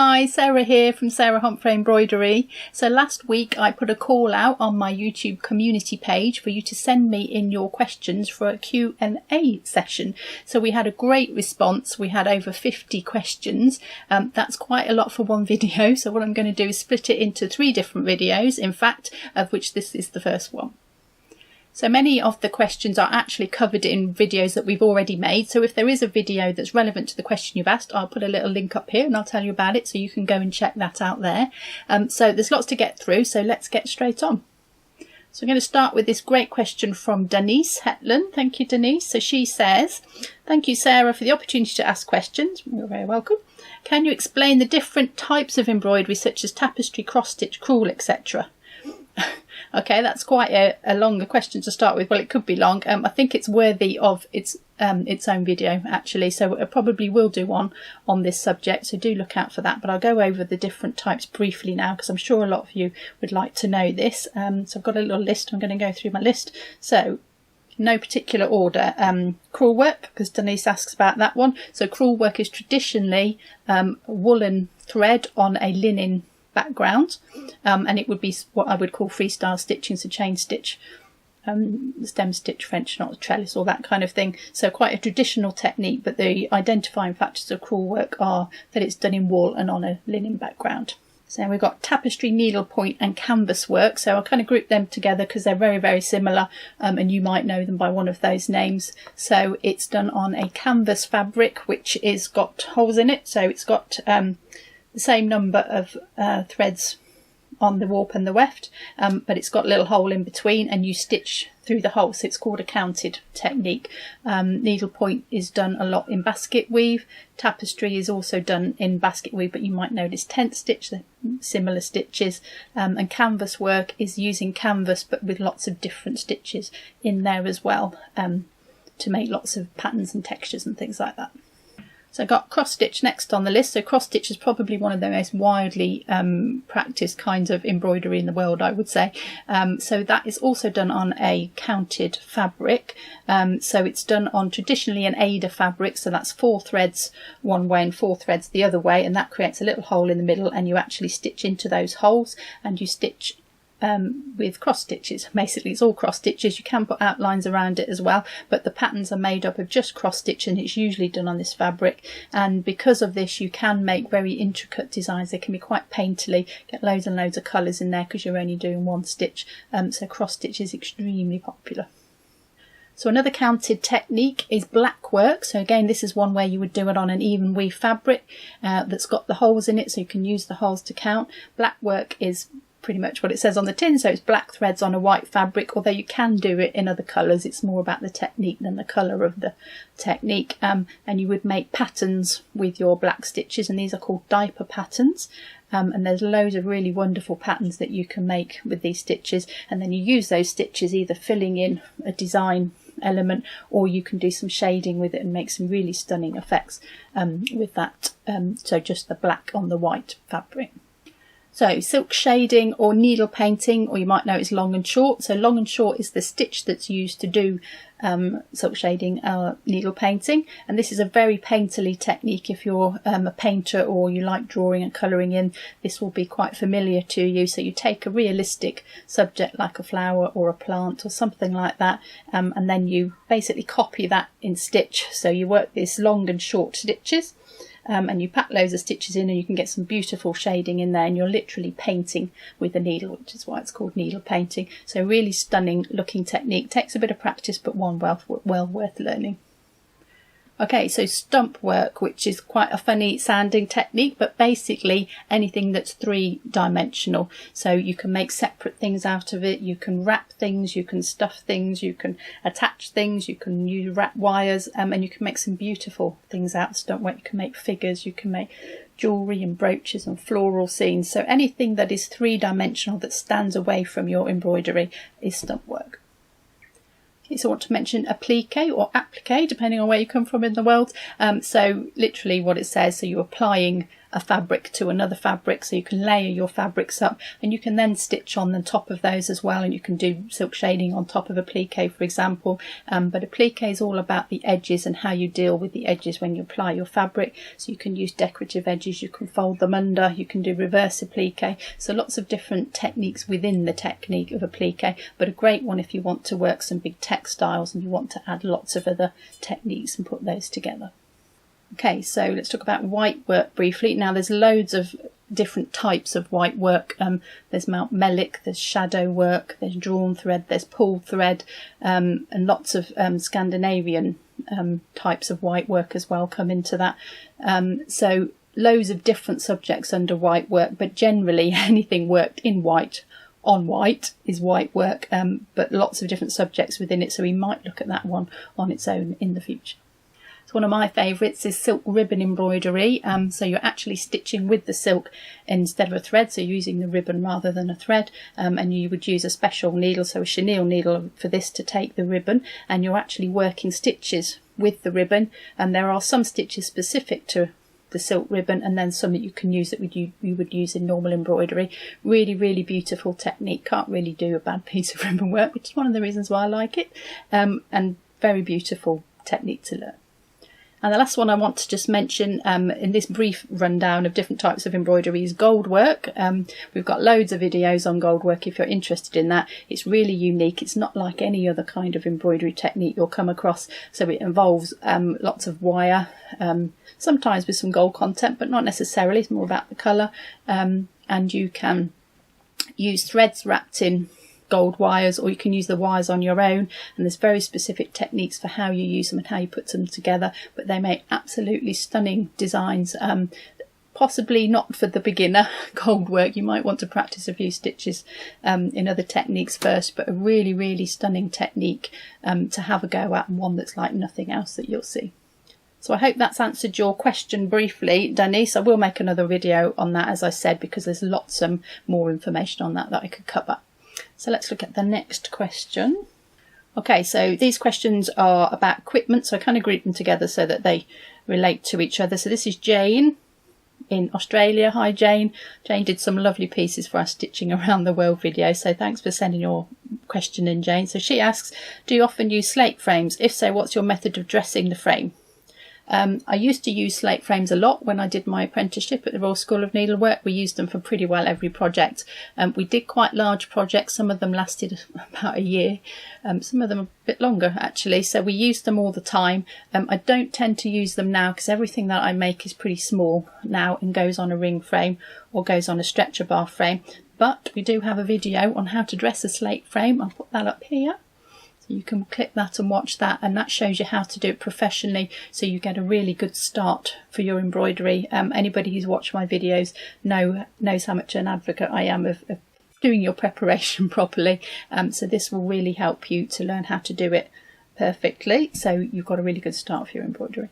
Hi, Sarah here from Sarah Homfray Embroidery. So last week I put a call out on my YouTube community page for you to send me in your questions for a Q&A session. So we had a great response. We had over 50 questions. That's quite a lot for one video. So what I'm going to do is split it into 3 different videos, in fact, of which this is the first one. So many of the questions are actually covered in videos that we've already made. So if there is a video that's relevant to the question you've asked, I'll put a little link up here and I'll tell you about it so you can go and check that out there. So there's lots to get through, so let's get straight on. So I'm going to start with this great question from Denise Hetland. Thank you, Denise. So she says, thank you, Sarah, for the opportunity to ask questions. You're very welcome. Can you explain the different types of embroidery such as tapestry, cross-stitch, crewel, etc.? Okay, that's quite a longer question to start with. Well, it could be long. I think it's worthy of its own video, actually. So I probably will do one on this subject. So do look out for that. But I'll go over the different types briefly now, because I'm sure a lot of you would like to know this. So I've got a little list. I'm going to go through my list. So no particular order. Crewel work, because Denise asks about that one. So crewel work is traditionally woolen thread on a linen background, and it would be what I would call freestyle stitching, so chain stitch, stem stitch, French knot, trellis, all that kind of thing. So quite a traditional technique, but the identifying factors of crewel work are that it's done in wool and on a linen background. So we've got tapestry, needlepoint and canvas work. So I'll kind of group them together because they're very, very similar, and you might know them by one of those names. So it's done on a canvas fabric, which is got holes in it. So it's got the same number of threads on the warp and the weft, but it's got a little hole in between and you stitch through the hole, so it's called a counted technique. Needlepoint is done a lot in basket weave. Tapestry is also done in basket weave, but you might notice tent stitch, similar stitches, and canvas work is using canvas but with lots of different stitches in there as well, to make lots of patterns and textures and things like that. So I've got cross stitch next on the list. So cross stitch is probably one of the most widely practiced kinds of embroidery in the world, I would say. So that is also done on a counted fabric. So it's done on traditionally an Ada fabric. So that's 4 threads one way and 4 threads the other way. And that creates a little hole in the middle, and you actually stitch into those holes and you stitch with cross stitches. Basically it's all cross stitches. You can put outlines around it as well, but the patterns are made up of just cross stitch, and it's usually done on this fabric. And because of this you can make very intricate designs. They can be quite painterly, get loads and loads of colours in there because you're only doing one stitch. So cross stitch is extremely popular. So another counted technique is black work. So again, this is one where you would do it on an even weave fabric that's got the holes in it, so you can use the holes to count. Black work is pretty much what it says on the tin, so it's black threads on a white fabric, although you can do it in other colours. It's more about the technique than the colour of the technique. And you would make patterns with your black stitches, and these are called diaper patterns. And there's loads of really wonderful patterns that you can make with these stitches, and then you use those stitches either filling in a design element, or you can do some shading with it and make some really stunning effects with that. So just the black on the white fabric. So silk shading or needle painting, or you might know it's long and short. So long and short is the stitch that's used to do silk shading or needle painting, and this is a very painterly technique. If you're a painter or you like drawing and colouring in, this will be quite familiar to you. So you take a realistic subject like a flower or a plant or something like that, and then you basically copy that in stitch. So you work these long and short stitches, and you pack loads of stitches in, and you can get some beautiful shading in there, and you're literally painting with the needle, which is why it's called needle painting. So really stunning looking technique. Takes a bit of practice, but one well worth learning. Okay, so stump work, which is quite a funny sounding technique, but basically anything that's 3-dimensional. So you can make separate things out of it, you can wrap things, you can stuff things, you can attach things, you can use wrap wires, and you can make some beautiful things out of stump work. You can make figures, you can make jewellery and brooches and floral scenes. So anything that is 3-dimensional that stands away from your embroidery is stump work. So I want to mention applique or applique, depending on where you come from in the world. So literally what it says, so you're applying a fabric to another fabric, so you can layer your fabrics up, and you can then stitch on the top of those as well, and you can do silk shading on top of a plique, for example. But a plique is all about the edges and how you deal with the edges when you apply your fabric. So you can use decorative edges, you can fold them under, you can do reverse applique, so lots of different techniques within the technique of applique, but a great one if you want to work some big textiles and you want to add lots of other techniques and put those together. Okay, so let's talk about white work briefly. Now there's loads of different types of white work. There's Mount Melick, there's shadow work, there's drawn thread, there's pulled thread, and lots of Scandinavian types of white work as well come into that. So loads of different subjects under white work, but generally anything worked in white on white is white work, but lots of different subjects within it, so we might look at that one on its own in the future. So one of my favourites is silk ribbon embroidery. So you're actually stitching with the silk instead of a thread, so you're using the ribbon rather than a thread, and you would use a special needle, so a chenille needle for this, to take the ribbon, and you're actually working stitches with the ribbon, and there are some stitches specific to the silk ribbon and then some that you can use that you would use in normal embroidery. Really, really beautiful technique. Can't really do a bad piece of ribbon work, which is one of the reasons why I like it, and very beautiful technique to learn. And the last one I want to just mention in this brief rundown of different types of embroidery is gold work. We've got loads of videos on gold work if you're interested in that. It's really unique. It's not like any other kind of embroidery technique you'll come across. So it involves lots of wire, sometimes with some gold content, but not necessarily. It's more about the colour. And you can use threads wrapped in gold wires, or you can use the wires on your own, and there's very specific techniques for how you use them and how you put them together, but they make absolutely stunning designs. Possibly not for the beginner gold work, you might want to practice a few stitches in other techniques first, but a really, really stunning technique to have a go at, and one that's like nothing else that you'll see. So I hope that's answered your question briefly, Denise. I will make another video on that, as I said, because there's lots more information on that I could cover. So let's look at the next question. Okay, so these questions are about equipment, so I kind of group them together so that they relate to each other. So this is Jane in Australia. Hi Jane. Jane did some lovely pieces for our Stitching Around the World video, so thanks for sending your question in, Jane. So she asks, do you often use slate frames? If so, what's your method of dressing the frame? I used to use slate frames a lot when I did my apprenticeship at the Royal School of Needlework. We used them for pretty well every project. We did quite large projects. Some of them lasted about a year. Some of them a bit longer, actually. So we used them all the time. I don't tend to use them now because everything that I make is pretty small now and goes on a ring frame or goes on a stretcher bar frame. But we do have a video on how to dress a slate frame. I'll put that up here. You can click that and watch that, and that shows you how to do it professionally, so you get a really good start for your embroidery. Anybody who's watched my videos knows how much an advocate I am of doing your preparation properly. So this will really help you to learn how to do it perfectly, so you've got a really good start for your embroidery.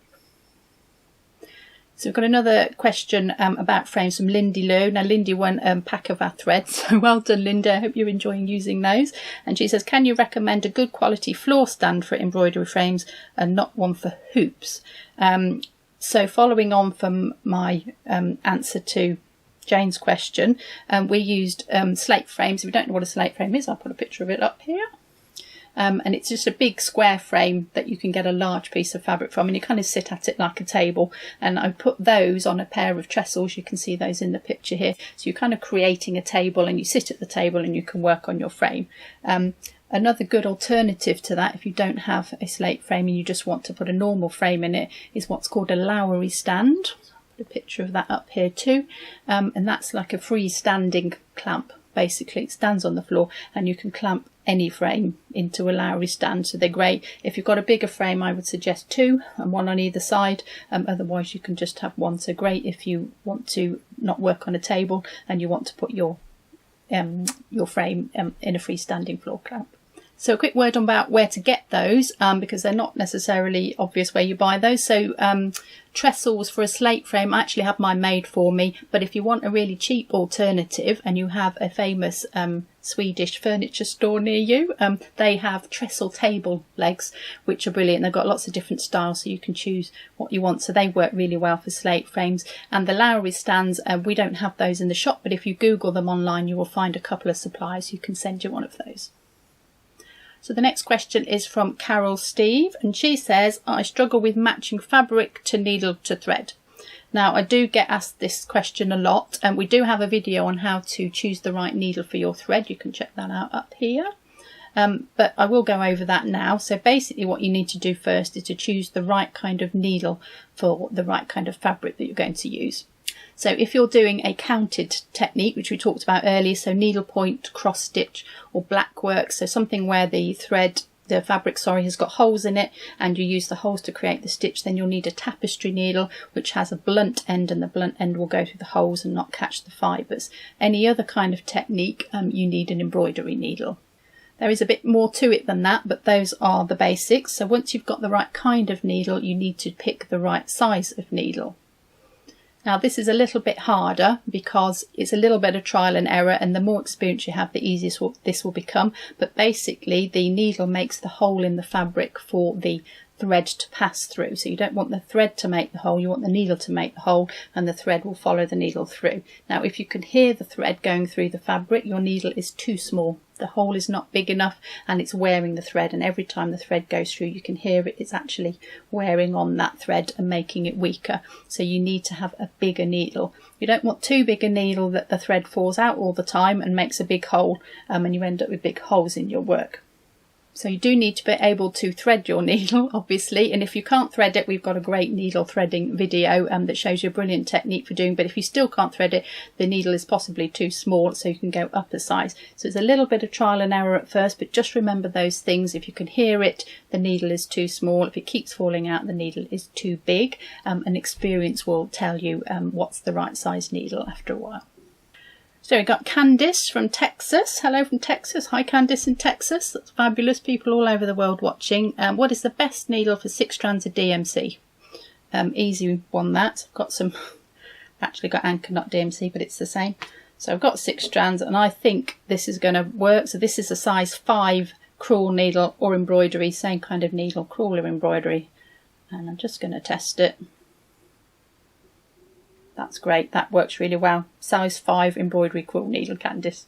So we've got another question about frames from Lindy Lou. Now Lindy won a pack of our threads, so well done Lindy, I hope you're enjoying using those. And she says, can you recommend a good quality floor stand for embroidery frames and not one for hoops? So following on from my answer to Jane's question, we used slate frames. If you don't know what a slate frame is, I'll put a picture of it up here. And it's just a big square frame that you can get a large piece of fabric from, and you kind of sit at it like a table. And I put those on a pair of trestles. You can see those in the picture here. So you're kind of creating a table, and you sit at the table and you can work on your frame. Another good alternative to that, if you don't have a slate frame and you just want to put a normal frame in it, is what's called a Lowry stand. I'll put a picture of that up here too. And that's like a freestanding clamp. Basically, it stands on the floor and you can clamp any frame into a Lowry stand, so they're great. If you've got a bigger frame, I would suggest two and one on either side. Otherwise you can just have one. So great if you want to not work on a table and you want to put your frame in a freestanding floor clamp. So a quick word about where to get those, because they're not necessarily obvious where you buy those. So trestles for a slate frame, I actually have mine made for me, but if you want a really cheap alternative and you have a famous Swedish furniture store near you, they have trestle table legs, which are brilliant. They've got lots of different styles, so you can choose what you want. So they work really well for slate frames. And the Lowry stands, we don't have those in the shop, but if you Google them online, you will find a couple of suppliers who can send you one of those. So the next question is from Carol Steve, and she says, I struggle with matching fabric to needle to thread. Now, I do get asked this question a lot, and we do have a video on how to choose the right needle for your thread. You can check that out up here. But I will go over that now. So basically what you need to do first is to choose the right kind of needle for the right kind of fabric that you're going to use. So if you're doing a counted technique, which we talked about earlier, so needlepoint, cross stitch or black work, so something where the fabric has got holes in it and you use the holes to create the stitch, then you'll need a tapestry needle which has a blunt end, and the blunt end will go through the holes and not catch the fibres. Any other kind of technique, you need an embroidery needle. There is a bit more to it than that, but those are the basics. So once you've got the right kind of needle, you need to pick the right size of needle. Now this is a little bit harder because it's a little bit of trial and error, and the more experience you have, the easier this will become. But basically the needle makes the hole in the fabric for the thread to pass through. So you don't want the thread to make the hole, you want the needle to make the hole, and the thread will follow the needle through. Now if you can hear the thread going through the fabric, your needle is too small. The hole is not big enough and it's wearing the thread, and every time the thread goes through you can hear it, it's actually wearing on that thread and making it weaker. So you need to have a bigger needle. You don't want too big a needle that the thread falls out all the time and makes a big hole, and you end up with big holes in your work. So you do need to be able to thread your needle, obviously, and if you can't thread it, we've got a great needle threading video that shows you a brilliant technique for doing. But if you still can't thread it, the needle is possibly too small, so you can go up a size. So it's a little bit of trial and error at first, but just remember those things. If you can hear it, the needle is too small. If it keeps falling out, the needle is too big, and experience will tell you what's the right size needle after a while. So we've got Candice from Texas. Hello from Texas. Hi Candice in Texas. That's fabulous. People all over the world watching. What is the best needle for 6 strands of DMC? Easy one that. I've got some, actually got anchor, not DMC, but it's the same. So I've got 6 strands and I think this is going to work. So this is a size 5 crewel needle or embroidery, same kind of needle, crewel or embroidery. And I'm just going to test it. That's great, that works really well. Size 5 embroidery crewel needle, Candice.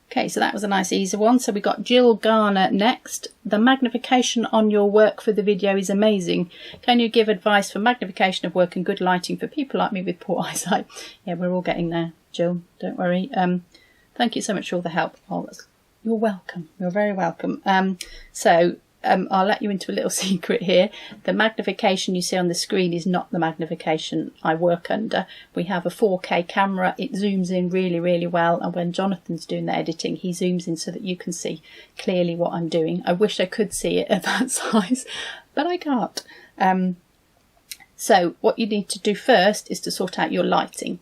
Okay, so that was a nice easy one. So we got Jill Garner next. The magnification on your work for the video is amazing. Can you give advice for magnification of work and good lighting for people like me with poor eyesight? Yeah, we're all getting there, Jill, don't worry. Thank you so much for all the help. Oh, you're welcome, you're very welcome. I'll let you into a little secret here. The magnification you see on the screen is not the magnification I work under. We have a 4K camera. It zooms in really, really well. And when Jonathan's doing the editing, he zooms in so that you can see clearly what I'm doing. I wish I could see it at that size, but I can't. So what you need to do first is to sort out your lighting.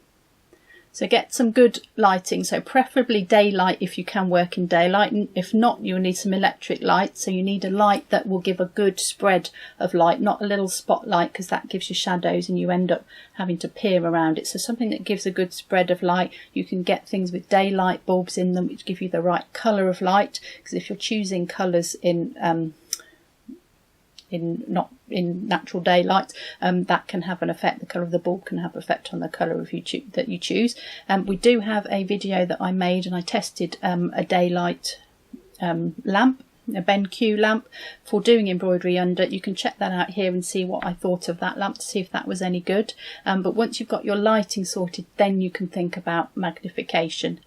So get some good lighting, so preferably daylight if you can work in daylight. And if not, you'll need some electric light. So you need a light that will give a good spread of light, not a little spotlight, because that gives you shadows and you end up having to peer around it. So something that gives a good spread of light. You can get things with daylight bulbs in them which give you the right colour of light, because if you're choosing colours not in natural daylight, that can have an effect. The colour of the bulb can have an effect on the colour that you choose. We do have a video that I made and I tested a daylight lamp, a BenQ lamp, for doing embroidery under. You can check that out here and see what I thought of that lamp to see if that was any good. But once you've got your lighting sorted, then you can think about magnification.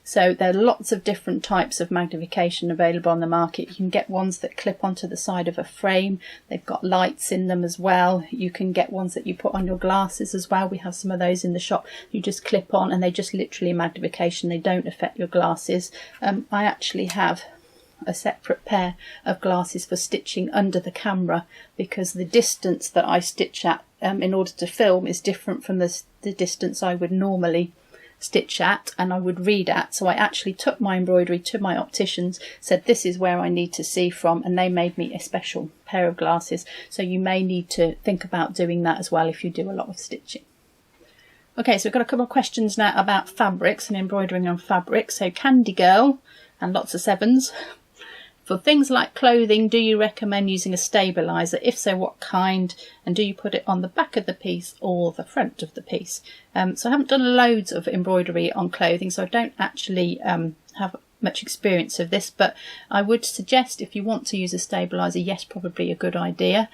So there are lots of different types of magnification available on the market. You can get ones that clip onto the side of a frame. They've got lights in them as well. You can get ones that you put on your glasses as well. We have some of those in the shop. You just clip on and they just literally magnification. They don't affect your glasses. I actually have a separate pair of glasses for stitching under the camera, because the distance that I stitch at in order to film is different from the distance I would normally stitch at and I would read at. So I actually took my embroidery to my opticians, said this is where I need to see from, and they made me a special pair of glasses. So you may need to think about doing that as well if you do a lot of stitching. Okay, so we've got a couple of questions now about fabrics and embroidering on fabric. So Candy Girl and lots of sevens. For things like clothing, do you recommend using a stabiliser? If so, what kind? And do you put it on the back of the piece or the front of the piece? So I haven't done loads of embroidery on clothing, so I don't actually have much experience of this, but I would suggest if you want to use a stabiliser, yes, probably a good idea.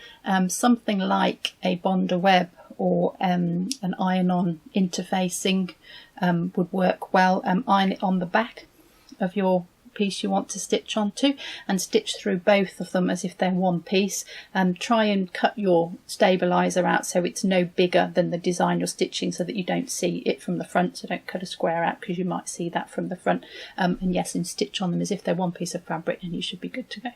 Something like a Bonder web or an iron-on interfacing would work well. Iron it on the back of your piece you want to stitch onto and stitch through both of them as if they're one piece, and try and cut your stabilizer out so it's no bigger than the design you're stitching, so that you don't see it from the front. So don't cut a square out because you might see that from the front, and yes, and stitch on them as if they're one piece of fabric and you should be good to go.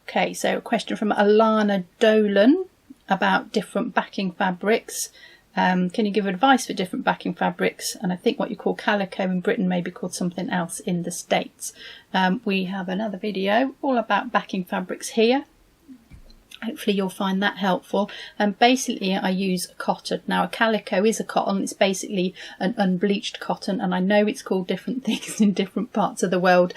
Okay, so a question from Alana Dolan about different backing fabrics. Can you give advice for different backing fabrics? And I think what you call calico in Britain may be called something else in the States. We have another video all about backing fabrics here. Hopefully you'll find that helpful. And basically I use cotton. Now a calico is a cotton, it's basically an unbleached cotton, and I know it's called different things in different parts of the world.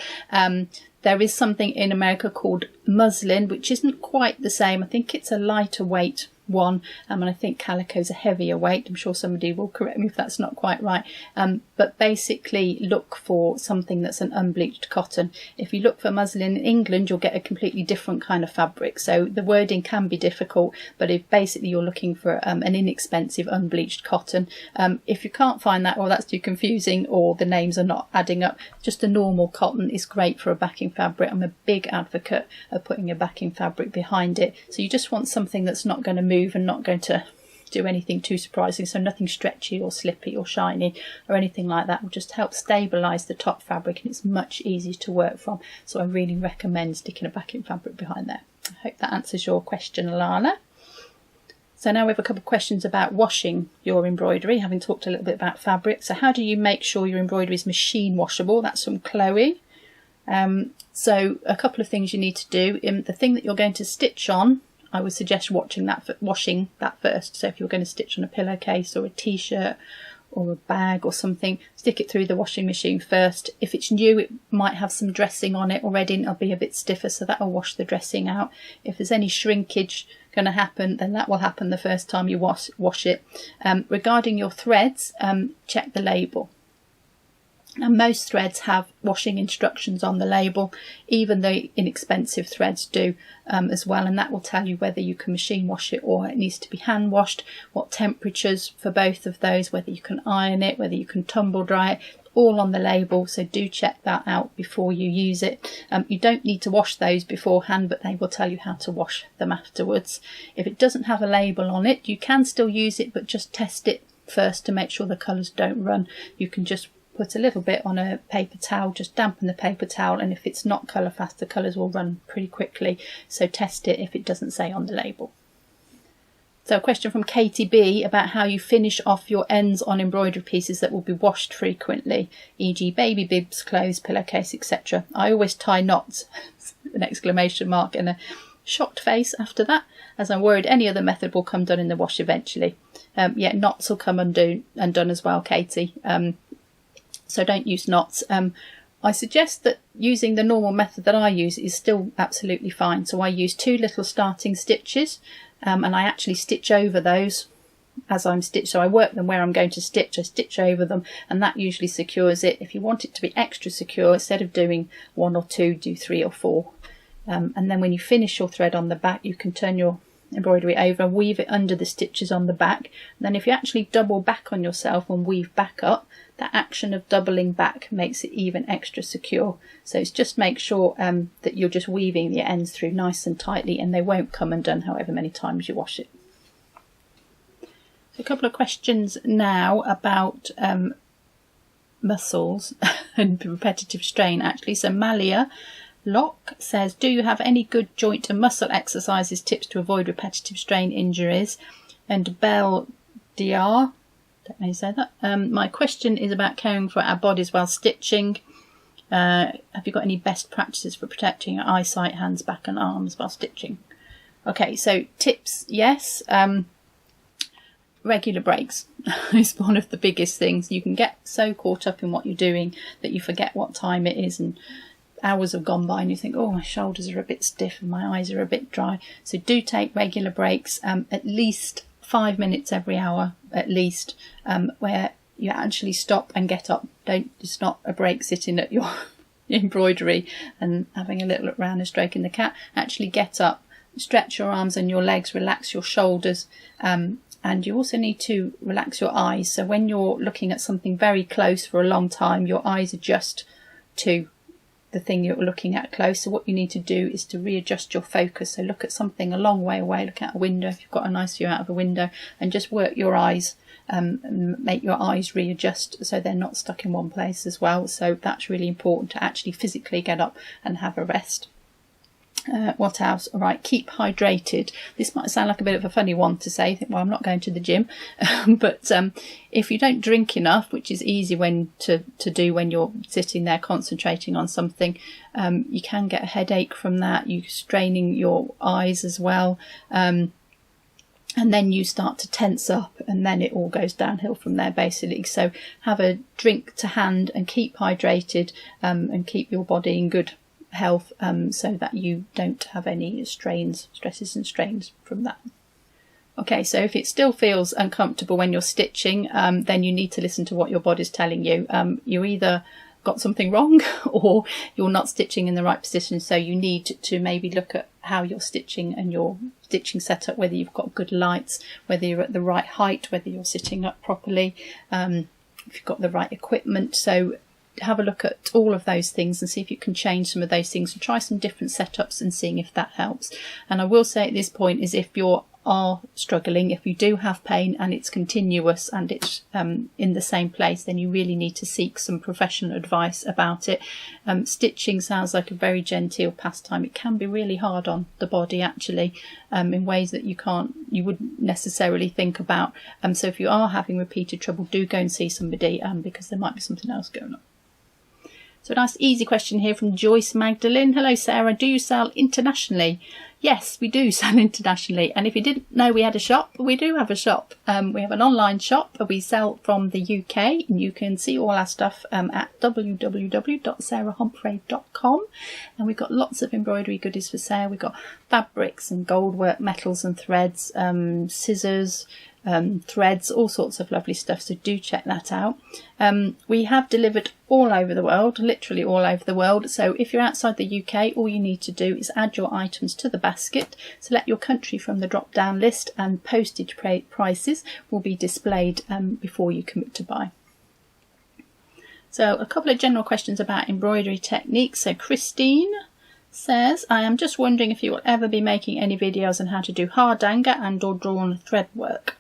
There is something in America called muslin, which isn't quite the same. I think it's a lighter weight one, and I think calico is a heavier weight. I'm sure somebody will correct me if that's not quite right, but basically look for something that's an unbleached cotton. If you look for muslin in England, you'll get a completely different kind of fabric, so the wording can be difficult, but if basically you're looking for an inexpensive unbleached cotton, if you can't find that, or that's too confusing, or the names are not adding up, just a normal cotton is great for a backing fabric. I'm a big advocate of putting a backing fabric behind it, so you just want something that's not going to move and not going to do anything too surprising, so nothing stretchy or slippy or shiny or anything like that. Will just help stabilize the top fabric, and it's much easier to work from, so I really recommend sticking a backing fabric behind there. I hope that answers your question, Alana. So now we have a couple of questions about washing your embroidery, having talked a little bit about fabric. So how do you make sure your embroidery is machine washable? That's from Chloe. So a couple of things you need to do. The thing that you're going to stitch on, I would suggest washing that first. So if you're going to stitch on a pillowcase or a t-shirt or a bag or something, stick it through the washing machine first. If it's new, it might have some dressing on it already and it'll be a bit stiffer, so that'll wash the dressing out. If there's any shrinkage going to happen, then that will happen the first time you wash it. Regarding your threads, check the label. And most threads have washing instructions on the label, even the inexpensive threads do as well, and that will tell you whether you can machine wash it or it needs to be hand washed, what temperatures for both of those, whether you can iron it, whether you can tumble dry it, all on the label, so do check that out before you use it. You don't need to wash those beforehand, but they will tell you how to wash them afterwards. If it doesn't have a label on it, you can still use it, but just test it first to make sure the colours don't run. You can just put a little bit on a paper towel, just dampen the paper towel, and if it's not colour fast, the colours will run pretty quickly, so test it if it doesn't say on the label. So a question from Katie B about how you finish off your ends on embroidery pieces that will be washed frequently, e.g. baby bibs, clothes, pillowcase, etc. I always tie knots, an exclamation mark and a shocked face after that, as I'm worried any other method will come done in the wash eventually. Yeah, knots will come undone as well, Katie. So don't use knots. I suggest that using the normal method that I use is still absolutely fine. So I use 2 little starting stitches, and I actually stitch over those as I'm stitched. So I work them where I'm going to stitch, I stitch over them, and that usually secures it. If you want it to be extra secure, instead of doing 1 or 2, do 3 or 4. And then when you finish your thread on the back, you can turn your embroidery over, weave it under the stitches on the back. And then if you actually double back on yourself and weave back up, that action of doubling back makes it even extra secure. So it's just make sure that you're just weaving the ends through nice and tightly, and they won't come undone however many times you wash it. So a couple of questions now about muscles and repetitive strain actually. So Malia Locke says, do you have any good joint and muscle exercises, tips to avoid repetitive strain injuries? And Belle Dr Don't know how you say that. My question is about caring for our bodies while stitching. Have you got any best practices for protecting your eyesight, hands, back and arms while stitching? Okay, so tips, yes. Regular breaks is one of the biggest things. You can get so caught up in what you're doing that you forget what time it is, and hours have gone by and you think, oh, my shoulders are a bit stiff and my eyes are a bit dry. So do take regular breaks, at least 5 minutes every hour, at least, where you actually stop and get up. It's not a break sitting at your embroidery and having a little look round and stroking the cat. Actually get up, stretch your arms and your legs, relax your shoulders, and you also need to relax your eyes. So when you're looking at something very close for a long time, your eyes adjust to the thing you're looking at close. So what you need to do is to readjust your focus. So look at something a long way away, look out a window if you've got a nice view out of a window, and just work your eyes, and make your eyes readjust so they're not stuck in one place as well. So that's really important, to actually physically get up and have a rest. What else? All right, keep hydrated. This might sound like a bit of a funny one to say. Well, I'm not going to the gym, but if you don't drink enough, which is easy to do when you're sitting there concentrating on something, you can get a headache from that. You're straining your eyes as well, and then you start to tense up, and then it all goes downhill from there basically. So have a drink to hand and keep hydrated, and keep your body in good health, so that you don't have any stresses and strains from that. Okay, so if it still feels uncomfortable when you're stitching, then you need to listen to what your body's telling you. You either got something wrong or you're not stitching in the right position, so you need to maybe look at how you're stitching and your stitching setup, whether you've got good lights, whether you're at the right height, whether you're sitting up properly, if you've got the right equipment. So have a look at all of those things and see if you can change some of those things, and try some different setups and seeing if that helps. And I will say at this point is, if you are struggling, if you do have pain and it's continuous and it's in the same place, then you really need to seek some professional advice about it. Stitching sounds like a very genteel pastime. It can be really hard on the body actually, in ways that you wouldn't necessarily think about. So if you are having repeated trouble, do go and see somebody, because there might be something else going on. So a nice easy question here from Joyce Magdalene. Hello Sarah, do you sell internationally? Yes, we do sell internationally, and if you didn't know we had a shop, we do have a shop. We have an online shop. We sell from the UK, and you can see all our stuff at www.sarahhomfray.com, and we've got lots of embroidery goodies for sale. We've got fabrics and gold work, metals and threads, scissors, threads, all sorts of lovely stuff, so do check that out. We have delivered all over the world, literally all over the world. So if you're outside the UK, all you need to do is add your items to the basket, select your country from the drop down list, and postage prices will be displayed before you commit to buy. So a couple of general questions about embroidery techniques. So Christine says, I am just wondering if you will ever be making any videos on how to do hardanger and or drawn thread work.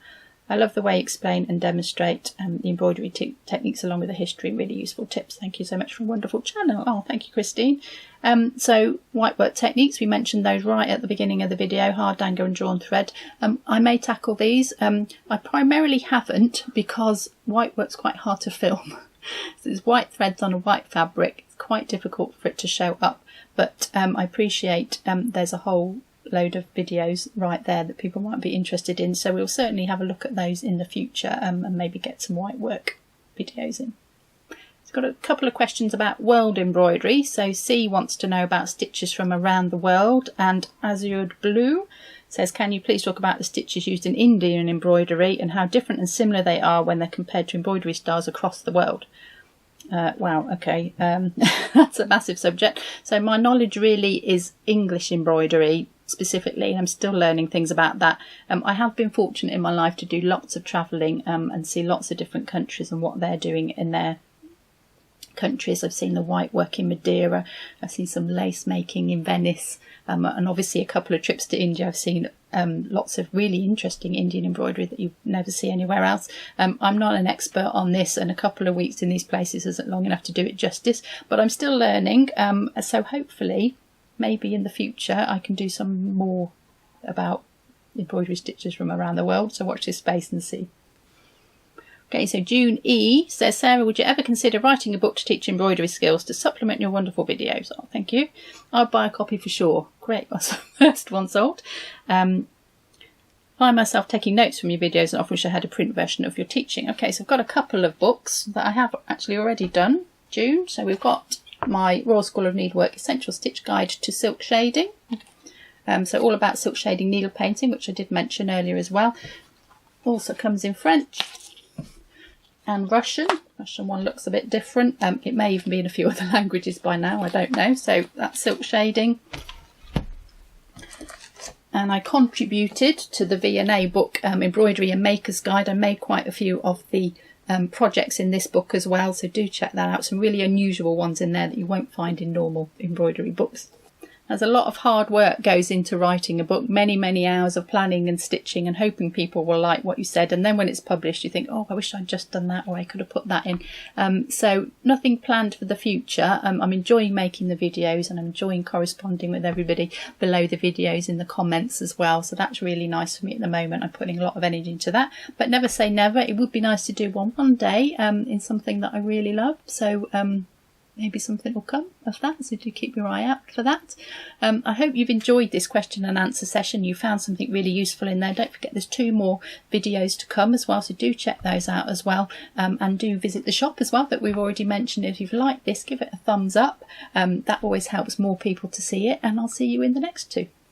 I love the way you explain and demonstrate the embroidery techniques along with the history. Really useful tips. Thank you so much for a wonderful channel. Oh, thank you, Christine. So white work techniques, we mentioned those right at the beginning of the video, hardanger and drawn thread. I may tackle these. I primarily haven't, because white work's quite hard to film. So there's white threads on a white fabric. It's quite difficult for it to show up. But I appreciate there's a whole load of videos right there that people might be interested in, so we'll certainly have a look at those in the future, and maybe get some white work videos in. It's got a couple of questions about world embroidery. So C wants to know about stitches from around the world, and Azured Blue says, can you please talk about the stitches used in Indian embroidery and how different and similar they are when they're compared to embroidery styles across the world? Wow, okay, that's a massive subject. So my knowledge really is English embroidery specifically, and I'm still learning things about that. I have been fortunate in my life to do lots of travelling and see lots of different countries and what they're doing in their countries. I've seen the white work in Madeira, I've seen some lace making in Venice, and obviously a couple of trips to India. I've seen lots of really interesting Indian embroidery that you never see anywhere else. I'm not an expert on this, and a couple of weeks in these places isn't long enough to do it justice, but I'm still learning, so hopefully maybe in the future I can do some more about embroidery stitches from around the world, so watch this space and see. Okay, so June E says, Sarah, would you ever consider writing a book to teach embroidery skills to supplement your wonderful videos? Oh, thank you. I'll buy a copy for sure. Great, that's the first one sold. Find myself taking notes from your videos and often wish I had a print version of your teaching. Okay, so I've got a couple of books that I have actually already done, June. So we've got my Royal School of Needlework Essential Stitch Guide to Silk Shading. So all about silk shading needle painting, which I did mention earlier as well. Also comes in French and Russian. Russian one looks a bit different. It may even be in a few other languages by now, I don't know. So that's silk shading. And I contributed to the V&A book, Embroidery and Maker's Guide. I made quite a few of the projects in this book as well, so do check that out. Some really unusual ones in there that you won't find in normal embroidery books. There's a lot of hard work goes into writing a book, many hours of planning and stitching and hoping people will like what you said. And then when it's published, you think, oh, I wish I'd just done that, or I could have put that in. So nothing planned for the future. I'm enjoying making the videos and I'm enjoying corresponding with everybody below the videos in the comments as well. So that's really nice for me at the moment. I'm putting a lot of energy into that, but never say never. It would be nice to do one day in something that I really love. So maybe something will come of that, so do keep your eye out for that. I hope you've enjoyed this question and answer session. You found something really useful in there. Don't forget there's 2 more videos to come as well, so do check those out as well, and do visit the shop as well that we've already mentioned. If you've liked this, give it a thumbs up. That always helps more people to see it, and I'll see you in the next 2.